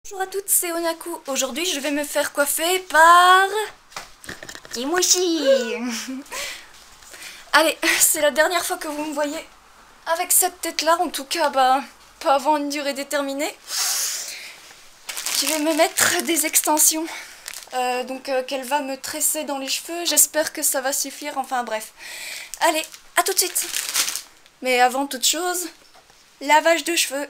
Bonjour à toutes, c'est Onaku. Aujourd'hui, je vais me faire coiffer par Kimushi. Allez, c'est la dernière fois que vous me voyez avec cette tête-là. En tout cas, pas avant une durée déterminée. Je vais me mettre des extensions. Qu'elle va me tresser dans les cheveux. J'espère que ça va suffire. Enfin bref. Allez, à tout de suite. Mais avant toute chose, lavage de cheveux.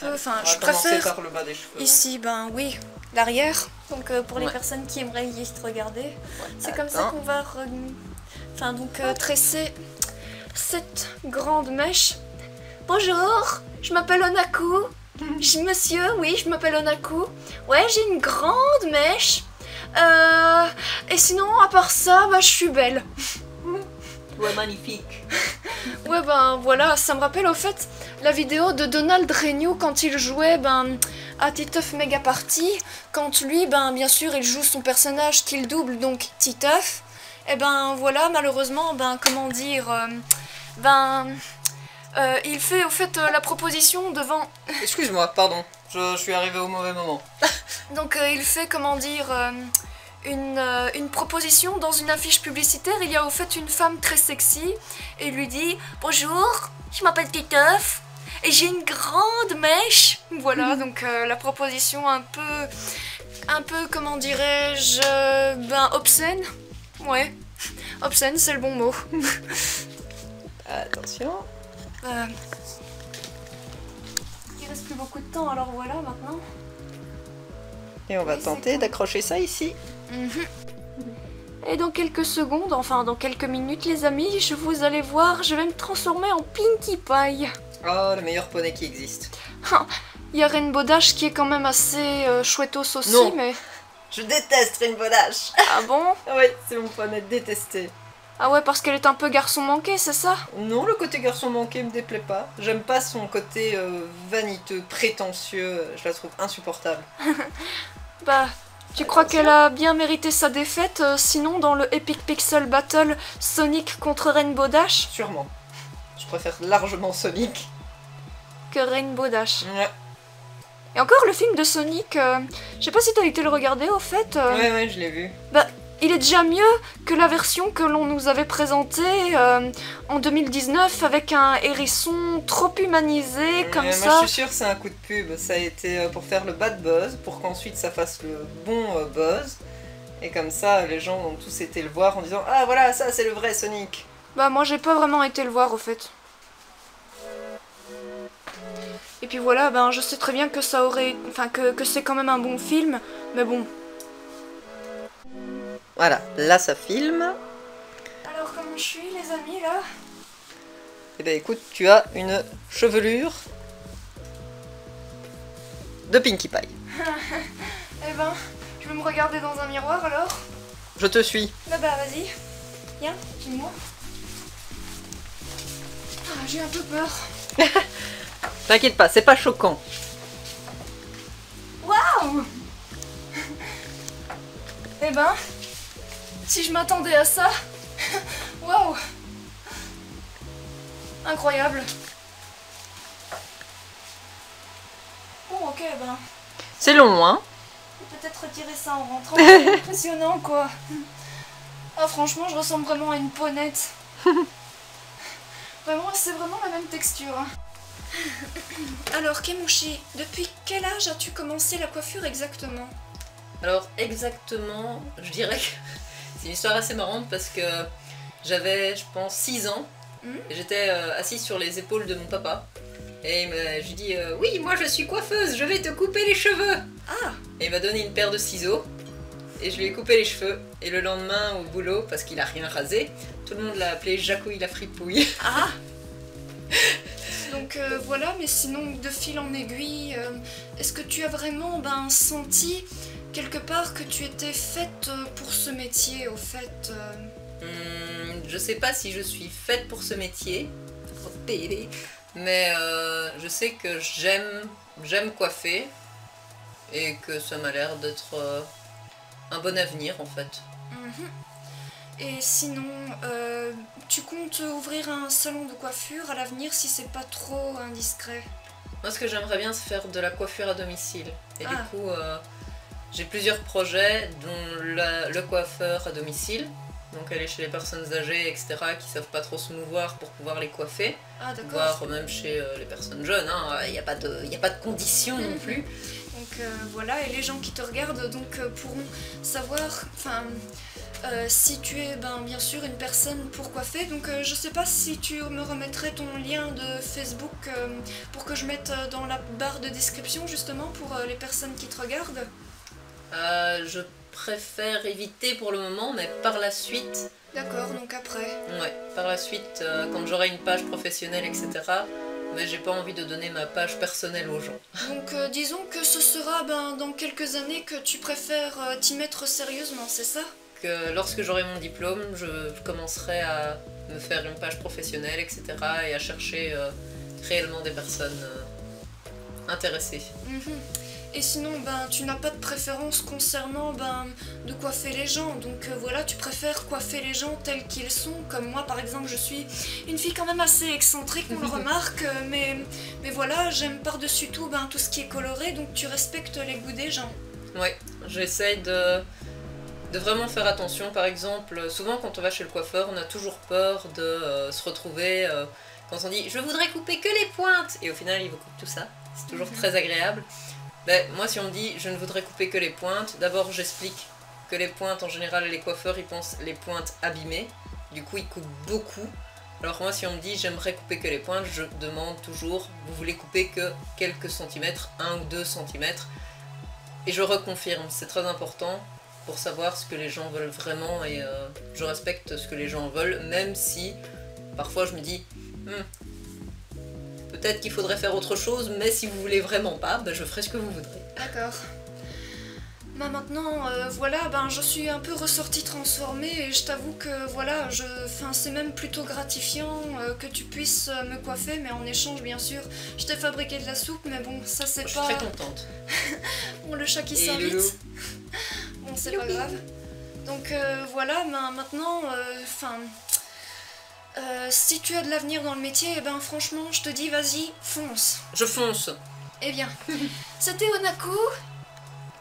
Je préfère par le bas des cheveux, ici, oui, l'arrière. Donc pour les personnes qui aimeraient juste regarder, c'est comme ça qu'on va tresser cette grande mèche. Bonjour, je m'appelle Onaku. Monsieur, oui, je m'appelle Onaku. Ouais, j'ai une grande mèche. Et sinon, à part ça, je suis belle. Ouais, magnifique. Ouais, voilà, ça me rappelle au fait la vidéo de Donald Renew quand il jouait à Titeuf Mega Party. Quand lui, bien sûr, il joue son personnage qu'il double, donc Titeuf. Et voilà, malheureusement, comment dire, il fait au fait la proposition devant... Excuse-moi, pardon, je suis arrivé au mauvais moment. Donc il fait, comment dire... une proposition dans une affiche publicitaire. Il y a au fait une femme très sexy et lui dit « Bonjour, je m'appelle Titeuf et j'ai une grande mèche. » Voilà, donc la proposition un peu comment dirais-je, obscène. Ouais, obscène, c'est le bon mot. Attention. Il reste plus beaucoup de temps, alors voilà maintenant. Et on va tenter d'accrocher ça ici. Et dans quelques secondes, enfin dans quelques minutes les amis, vous allez voir, je vais me transformer en Pinkie Pie. Oh, le meilleur poney qui existe. Il y a Rainbow Dash qui est quand même assez chouettos aussi, non. Mais... Je déteste Rainbow Dash. Ah bon? Oui, c'est mon poney détesté. Ah ouais, parce qu'elle est un peu garçon manqué, c'est ça? Non, le côté garçon manqué me déplaît pas. J'aime pas son côté vaniteux, prétentieux, je la trouve insupportable. Tu crois qu'elle a bien mérité sa défaite, sinon dans le Epic Pixel Battle Sonic contre Rainbow Dash? Sûrement. Je préfère largement Sonic que Rainbow Dash. Ouais. Et encore le film de Sonic, je sais pas si t'as été le regarder au fait. Ouais, je l'ai vu. Il est déjà mieux que la version que l'on nous avait présentée en 2019 avec un hérisson trop humanisé comme ça. Moi je suis sûre que c'est un coup de pub, ça a été pour faire le bad buzz, pour qu'ensuite ça fasse le bon buzz. Et comme ça les gens ont tous été le voir en disant « Ah voilà, ça c'est le vrai Sonic !» Moi j'ai pas vraiment été le voir au fait. Et puis voilà, je sais très bien que ça aurait... Enfin que c'est quand même un bon film, mais bon... Voilà, là ça filme. Alors comment je suis les amis là? Eh ben écoute, tu as une chevelure de Pinkie Pie. Je vais me regarder dans un miroir alors. Je te suis. Vas-y, viens, dis-moi. J'ai un peu peur. T'inquiète pas, c'est pas choquant. Waouh! Si je m'attendais à ça, waouh! Incroyable. Bon, ok, C'est long, hein? peut-être retirer ça en rentrant, c'est impressionnant, quoi. Ah, franchement, je ressemble vraiment à une ponette. Vraiment, c'est vraiment la même texture. Alors, Kemushi, depuis quel âge as-tu commencé la coiffure exactement? Alors exactement, je dirais que c'est une histoire assez marrante parce que j'avais, je pense, 6 ans et j'étais assise sur les épaules de mon papa et je lui dis oui, moi je suis coiffeuse, je vais te couper les cheveux. Et il m'a donné une paire de ciseaux et je lui ai coupé les cheveux et le lendemain au boulot, parce qu'il a rien rasé, tout le monde l'a appelé Jacouille la fripouille. Donc voilà, mais sinon de fil en aiguille, est-ce que tu as vraiment senti quelque part que tu étais faite pour ce métier au fait? Je sais pas si je suis faite pour ce métier, mais je sais que j'aime coiffer et que ça m'a l'air d'être un bon avenir en fait. Mhm. Et sinon, tu comptes ouvrir un salon de coiffure à l'avenir si c'est pas trop indiscret? Moi ce que j'aimerais bien c'est faire de la coiffure à domicile. Et du Ah. coup j'ai plusieurs projets dont le coiffeur à domicile. Donc aller chez les personnes âgées, etc., qui savent pas trop se mouvoir pour pouvoir les coiffer. Ah d'accord. Voire même chez les personnes jeunes, il n'y a pas de conditions non plus. Donc voilà, et les gens qui te regardent donc pourront savoir, enfin, si tu es bien sûr une personne pour coiffer. Donc je sais pas si tu me remettrais ton lien de Facebook pour que je mette dans la barre de description justement pour les personnes qui te regardent. Je préfère éviter pour le moment, mais par la suite... D'accord, donc après. Ouais, par la suite, quand j'aurai une page professionnelle, etc., mais j'ai pas envie de donner ma page personnelle aux gens. Donc disons que ce sera dans quelques années que tu préfères t'y mettre sérieusement, c'est ça? Que lorsque j'aurai mon diplôme, je commencerai à me faire une page professionnelle, etc., et à chercher réellement des personnes intéressées. Mhm. Et sinon, tu n'as pas de préférence concernant de coiffer les gens. Donc voilà, tu préfères coiffer les gens tels qu'ils sont. Comme moi, par exemple, je suis une fille quand même assez excentrique, on le remarque. Mais voilà, j'aime par-dessus tout tout ce qui est coloré. Donc tu respectes les goûts des gens. Ouais, j'essaye de vraiment faire attention. Par exemple, souvent quand on va chez le coiffeur, on a toujours peur de se retrouver quand on dit « je voudrais couper que les pointes » et au final, il vous coupe tout ça. C'est toujours très agréable. Ben, moi, si on me dit je ne voudrais couper que les pointes, d'abord j'explique que les pointes, en général, les coiffeurs, ils pensent les pointes abîmées. Du coup, ils coupent beaucoup. Alors moi, si on me dit j'aimerais couper que les pointes, je demande toujours vous voulez couper que quelques centimètres, 1 ou 2 centimètres. Et je reconfirme, c'est très important pour savoir ce que les gens veulent vraiment. Et je respecte ce que les gens veulent, même si parfois je me dis peut-être qu'il faudrait faire autre chose, mais si vous voulez vraiment pas, je ferai ce que vous voudrez. D'accord. Maintenant, voilà, je suis un peu ressortie transformée et je t'avoue que voilà, c'est même plutôt gratifiant que tu puisses me coiffer, mais en échange, bien sûr, je t'ai fabriqué de la soupe, mais bon, ça c'est pas... Je suis très contente. Bon, le chat qui Et s'invite. Loulou. Bon, c'est pas grave. Donc voilà, maintenant, si tu as de l'avenir dans le métier, franchement, je te dis, vas-y, fonce. Je fonce. Eh bien, c'était Onaku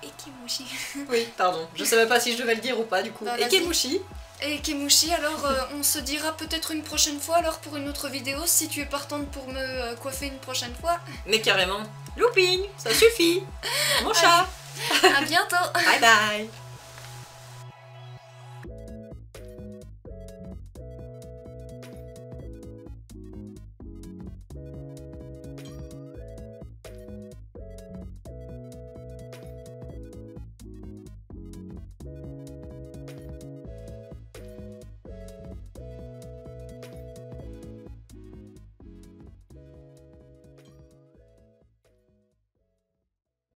et Kemushi. Oui, pardon. Je savais pas si je devais le dire ou pas, du coup. Et Vas-y. Kemushi. Et Kemushi, alors on se dira peut-être une prochaine fois, alors pour une autre vidéo, si tu es partante pour me coiffer une prochaine fois. Mais carrément. Looping, ça suffit. Mon chat. À bientôt. Bye bye.